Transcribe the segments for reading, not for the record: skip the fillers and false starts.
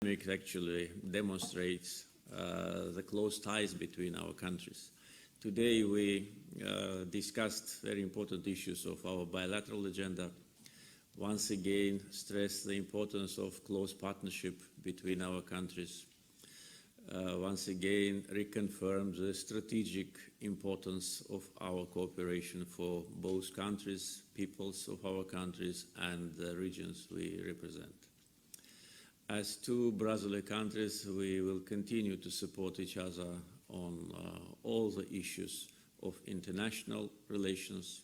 dynamic actually demonstrates the close ties between our countries. Today we discussed very important issues of our bilateral agenda. Once again, stress the importance of close partnership between our countries. Once again, reconfirm the strategic importance of our cooperation for both countries, peoples of our countries, and the regions we represent. As two brotherly countries, we will continue to support each other on all the issues of international relations.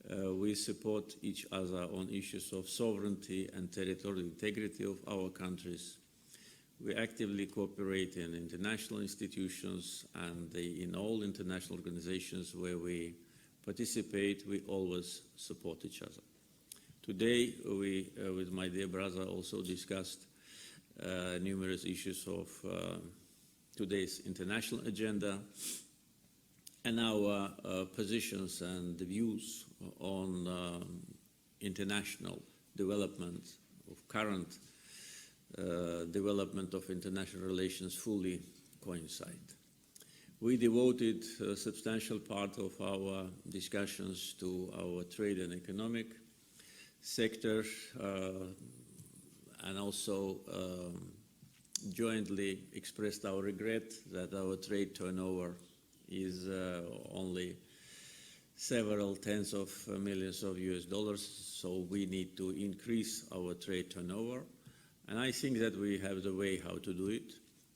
We support each other on issues of sovereignty and territorial integrity of our countries. We actively cooperate in international institutions and in all international organizations where we participate, we always support each other. Today, we, with my dear brother, also discussed numerous issues of today's international agenda and our positions and views on international development of current development of international relations fully coincide. We devoted a substantial part of our discussions to our trade and economic sector and also jointly expressed our regret that our trade turnover is only several tens of millions of US dollars, so we need to increase our trade turnover. And I think that we have the way how to do it,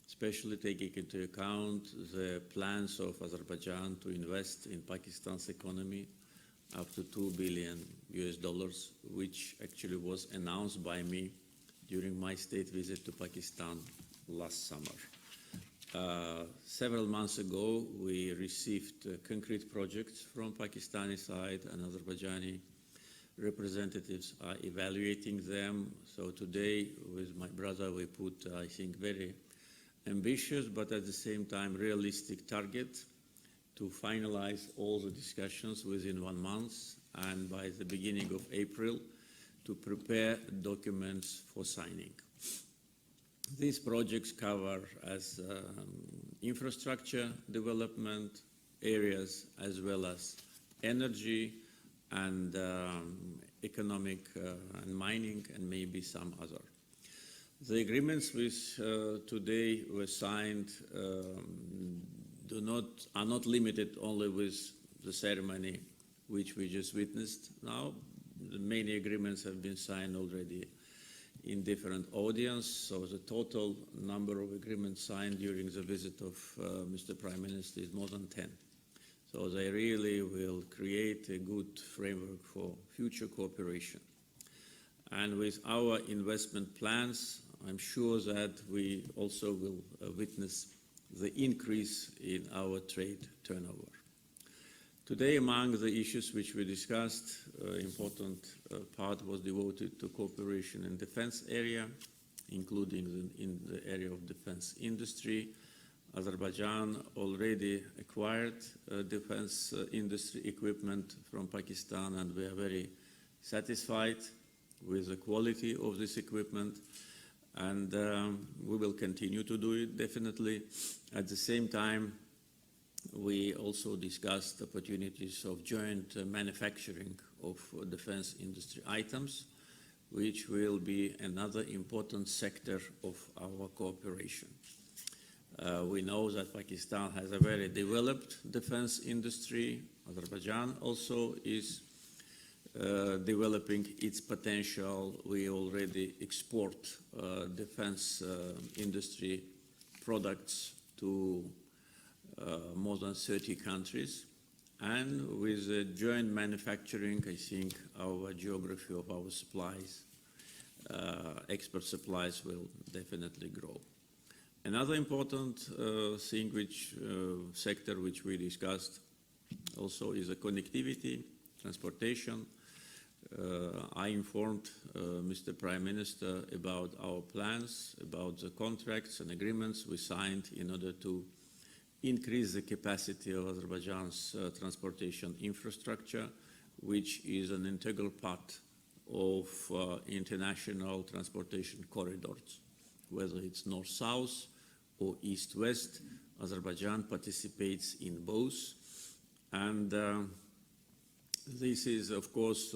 especially taking into account the plans of Azerbaijan to invest in Pakistan's economy up to $2 billion US dollars, which actually was announced by me during my state visit to Pakistan last summer. Several months ago, we received concrete projects from Pakistani side, and Azerbaijani representatives are evaluating them. So today, with my brother, we put, I think, very ambitious, but at the same time realistic target to finalize all the discussions within 1 month, and by the beginning of April, to prepare documents for signing. These projects cover as infrastructure development areas, as well as energy and economic and mining, and maybe some other. The agreements which today were signed are not limited only with the ceremony which we just witnessed now. Many agreements have been signed already in different audience, so the total number of agreements signed during the visit of Mr. Prime Minister is more than 10. So they really will create a good framework for future cooperation. And with our investment plans, I'm sure that we also will witness the increase in our trade turnover. Today, among the issues which we discussed, important part was devoted to cooperation in defense area, including in the area of defense industry. Azerbaijan already acquired defense industry equipment from Pakistan, and we are very satisfied with the quality of this equipment, and we will continue to do it, definitely. At the same time, we also discussed opportunities of joint manufacturing of defense industry items, which will be another important sector of our cooperation. We know that Pakistan has a very developed defense industry. Azerbaijan also is developing its potential. We already export defense industry products to more than 30 countries. And with joint manufacturing, I think our geography of our supplies, export supplies, will definitely grow. Another important sector which we discussed also is the connectivity, transportation. I informed Mr. Prime Minister about our plans, about the contracts and agreements we signed in order to increase the capacity of Azerbaijan's transportation infrastructure, which is an integral part of international transportation corridors whether it's north-south or east-west. Azerbaijan participates in both. And this is, of course,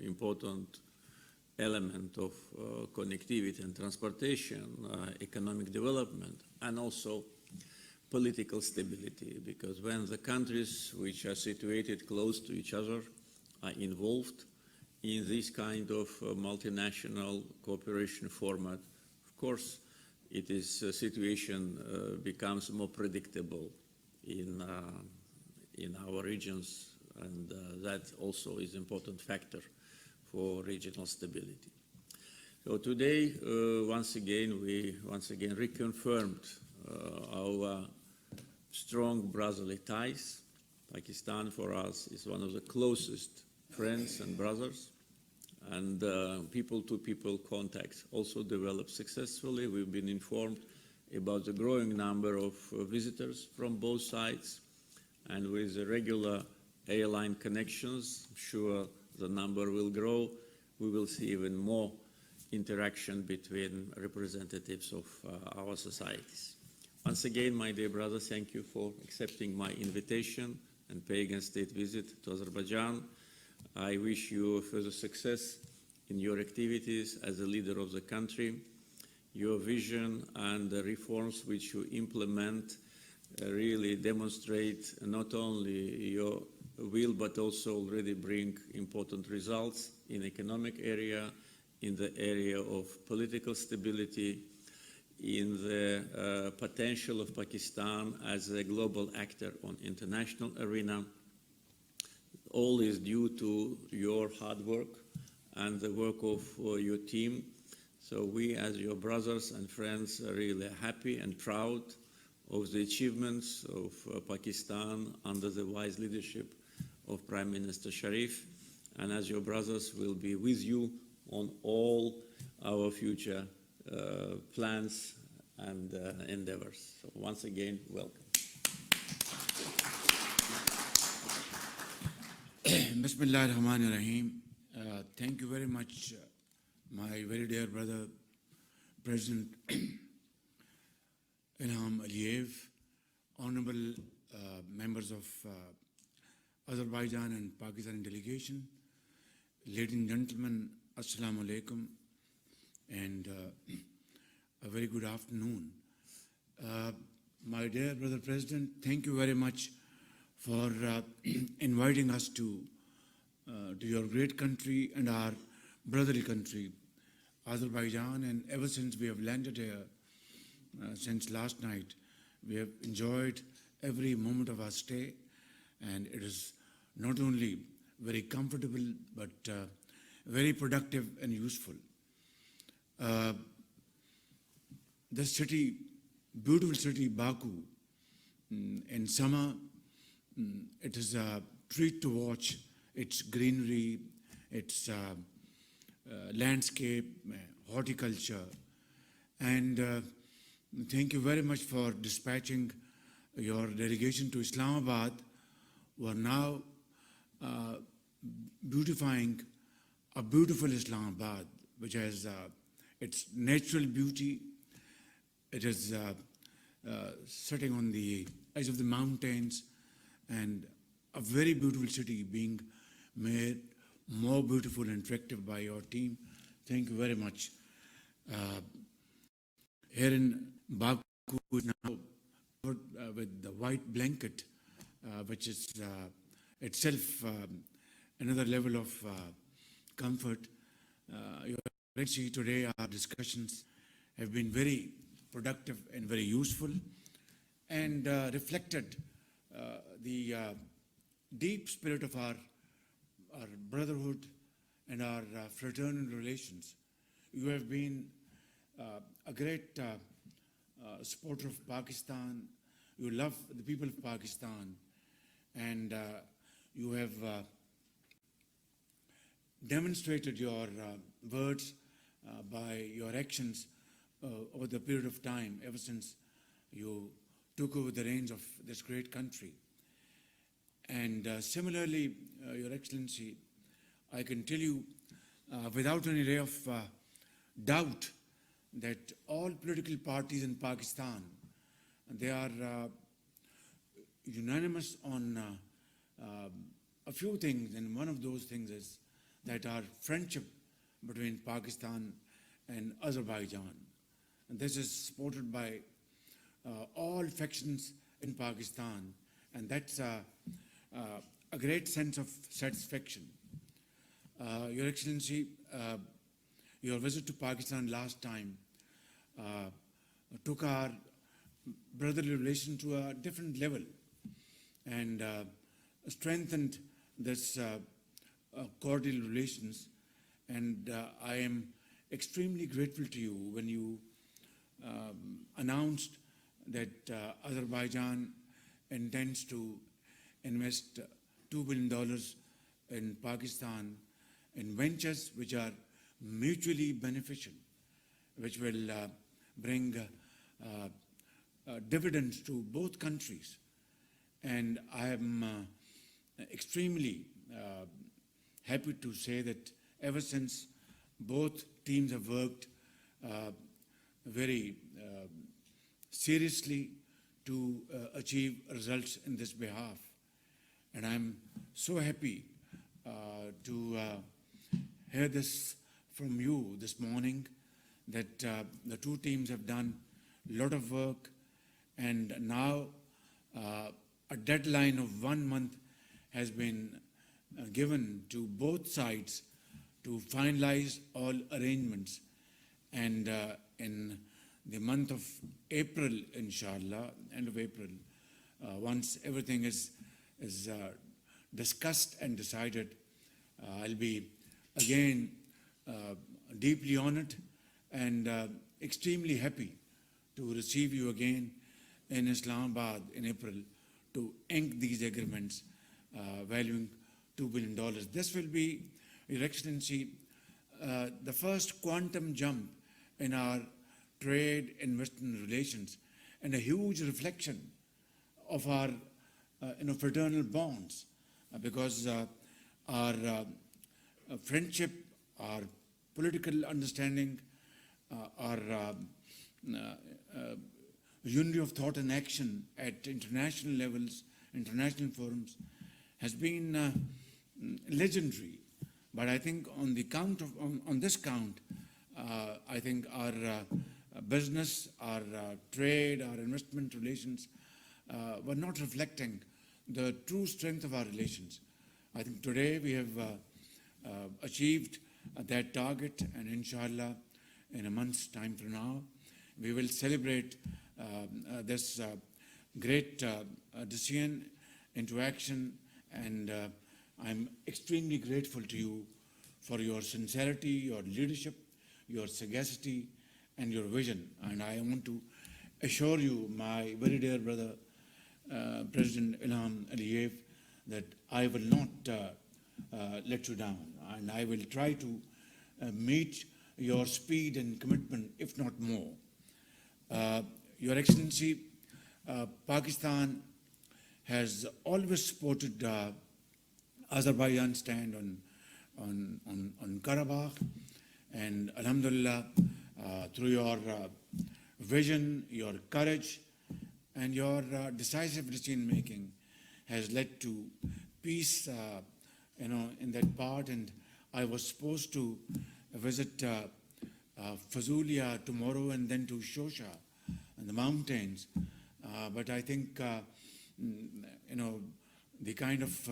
important element of connectivity and transportation, economic development, and also political stability, because when the countries which are situated close to each other are involved in this kind of multinational cooperation format, of course, situation becomes more predictable in our regions, and that also is an important factor for regional stability. So today, once again, we reconfirmed our strong brotherly ties. Pakistan for us is one of the closest friends and brothers, and people-to-people contacts also developed successfully. We've been informed about the growing number of visitors from both sides, and with the regular airline connections, I'm sure the number will grow. We will see even more interaction between representatives of our societies. Once again, my dear brother, thank you for accepting my invitation and paying a state visit to Azerbaijan. I wish you further success in your activities as a leader of the country. Your vision and the reforms which you implement really demonstrate not only your will, but also already bring important results in economic area, in the area of political stability, in the potential of Pakistan as a global actor on international arena. All is due to your hard work and the work of your team. So we, as your brothers and friends, are really happy and proud of the achievements of Pakistan under the wise leadership of Prime Minister Sharif. And as your brothers, we'll be with you on all our future plans and endeavors. So once again, welcome. Bismillah ar-Rahman ar-Rahim. Thank you very much, my very dear brother, President Ilham Aliyev, honorable members of Azerbaijan and Pakistan delegation, ladies and gentlemen, Assalamu alaikum, and a very good afternoon. My dear brother President, thank you very much for inviting us to your great country and our brotherly country, Azerbaijan. And ever since we have landed here, since last night, we have enjoyed every moment of our stay, and it is not only very comfortable, but very productive and useful. The city, beautiful city, Baku, in summer, it is a treat to watch its greenery, its landscape, horticulture. And thank you very much for dispatching your delegation to Islamabad, who are now beautifying a beautiful Islamabad, which has its natural beauty. It is sitting on the edge of the mountains, and a very beautiful city being made more beautiful and attractive by your team. Thank you very much. Here in Baku is now covered with the white blanket, which is itself another level of comfort. You can see today our discussions have been very productive and very useful, and reflected the deep spirit of our brotherhood and our fraternal relations. You have been a great supporter of Pakistan. You love the people of Pakistan, and you have demonstrated your words by your actions over the period of time, ever since you took over the reins of this great country. And similarly, Your Excellency, I can tell you without any ray of doubt that all political parties in Pakistan, they are unanimous on a few things, and one of those things is that our friendship between Pakistan and Azerbaijan. And this is supported by all factions in Pakistan, and that's a great sense of satisfaction. Your Excellency, your visit to Pakistan last time took our brotherly relation to a different level and strengthened this cordial relations. And I am extremely grateful to you when you announced that Azerbaijan intends to invest $2 billion in Pakistan in ventures which are mutually beneficial, which will bring dividends to both countries. And I am extremely happy to say that ever since both teams have worked very seriously to achieve results in this behalf. And I'm so happy to hear this from you this morning, that the two teams have done a lot of work, and now a deadline of 1 month has been given to both sides to finalize all arrangements. And in the month of April, inshallah, end of April, once everything is discussed and decided, I'll be again deeply honored and extremely happy to receive you again in Islamabad in April to ink these agreements valuing $2 billion. This will be, Your Excellency, the first quantum jump in our trade investment relations, and a huge reflection of our fraternal bonds, because our friendship, our political understanding, our unity of thought and action at international levels, international forums, has been legendary. But I think on the count of on this count, I think our business, our trade, our investment relations were not reflecting the true strength of our relations. I think today we have achieved that target, and inshallah, in a month's time from now, we will celebrate this great decision into action. And I'm extremely grateful to you for your sincerity, your leadership, your sagacity, and your vision. And I want to assure you, my very dear brother, President Ilham Aliyev, that I will not let you down, and I will try to meet your speed and commitment, if not more. Your Excellency, Pakistan has always supported Azerbaijan's stand on Karabakh, and Alhamdulillah, through your vision, your courage, and your decisive decision-making has led to peace, in that part. And I was supposed to visit Fazulya tomorrow and then to Shosha and the mountains. But I think, the kind of,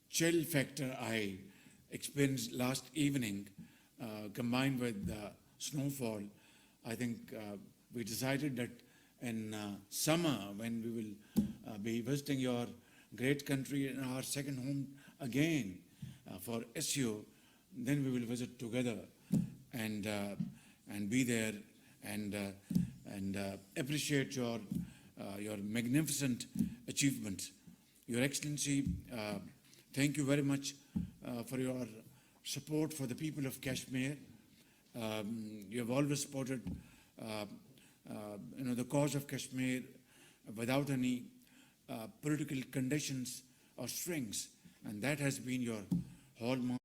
chill factor I experienced last evening, combined with snowfall, I think we decided that in summer, when we will be visiting your great country in our second home again for SEO, then we will visit together and be there and appreciate your magnificent achievements. Your Excellency, thank you very much for your support for the people of Kashmir. You have always supported the cause of Kashmir without any political conditions or strings, and that has been your hallmark.